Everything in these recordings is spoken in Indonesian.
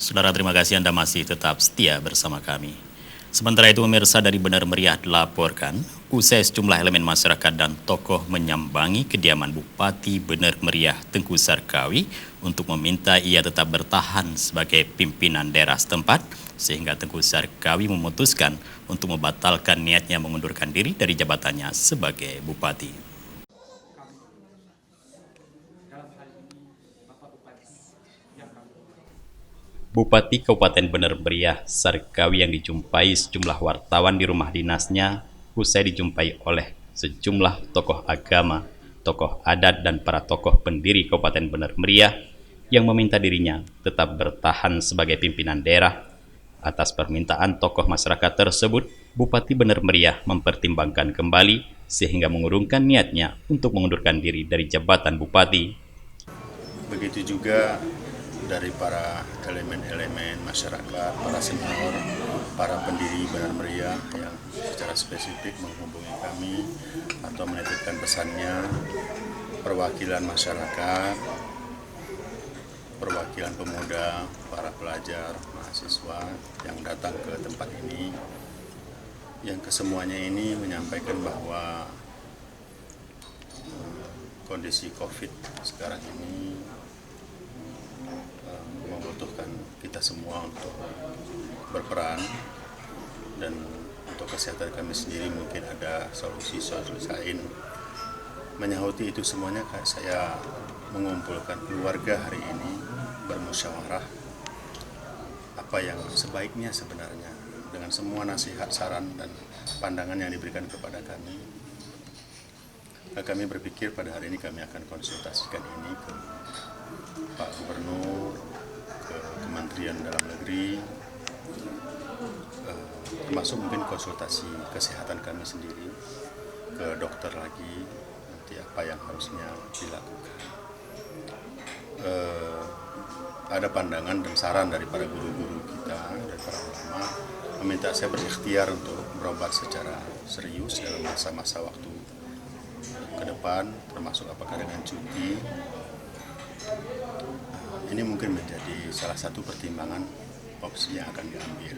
Saudara, terima kasih Anda masih tetap setia bersama kami. Sementara itu, pemirsa, dari Benar Meriah dilaporkan, usai sejumlah elemen masyarakat dan tokoh menyambangi kediaman Bupati Benar Meriah Tengku Sarkawi untuk meminta ia tetap bertahan sebagai pimpinan daerah setempat, sehingga Tengku Sarkawi memutuskan untuk membatalkan niatnya mengundurkan diri dari jabatannya sebagai bupati. Bupati Kabupaten Benar Meriah Sarkawi yang dijumpai sejumlah wartawan di rumah dinasnya usai dijumpai oleh sejumlah tokoh agama, tokoh adat, dan para tokoh pendiri Kabupaten Benar Meriah yang meminta dirinya tetap bertahan sebagai pimpinan daerah. Atas permintaan tokoh masyarakat tersebut, Bupati Benar Meriah mempertimbangkan kembali sehingga mengurungkan niatnya untuk mengundurkan diri dari jabatan bupati. Begitu juga dari para elemen-elemen masyarakat, para senior, para pendiri Benar Meriah yang secara spesifik menghubungi kami atau menitipkan pesannya, perwakilan masyarakat, perwakilan pemuda, para pelajar, mahasiswa yang datang ke tempat ini, yang kesemuanya ini menyampaikan bahwa kondisi COVID sekarang ini membutuhkan kita semua untuk berperan, dan untuk kesehatan kami sendiri mungkin ada solusi-solusi lain. Menyahuti itu semuanya, saya mengumpulkan keluarga hari ini bermusyawarah apa yang sebaiknya sebenarnya dengan semua nasihat, saran, dan pandangan yang diberikan kepada kami. Kami berpikir pada hari ini kami akan konsultasikan ini ke Pak Gubernur, ke Kementerian Dalam Negeri, termasuk mungkin konsultasi kesehatan kami sendiri, ke dokter lagi, nanti apa yang harusnya dilakukan. Ada pandangan dan saran dari para guru-guru kita, dari para ulama, meminta saya berikhtiar untuk berobat secara serius dalam masa-masa waktu ke depan, termasuk apakah dengan cuti. Ini mungkin menjadi salah satu pertimbangan opsi yang akan diambil.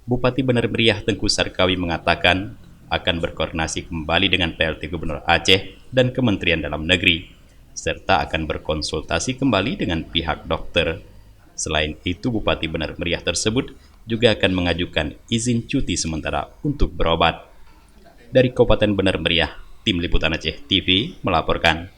Bupati Benar Meriah Tengku Sarkawi mengatakan akan berkoordinasi kembali dengan PLT Gubernur Aceh dan Kementerian Dalam Negeri, serta akan berkonsultasi kembali dengan pihak dokter. Selain itu, Bupati Benar Meriah tersebut juga akan mengajukan izin cuti sementara untuk berobat. Dari Kabupaten Benar Meriah, Tim Liputan Aceh TV melaporkan.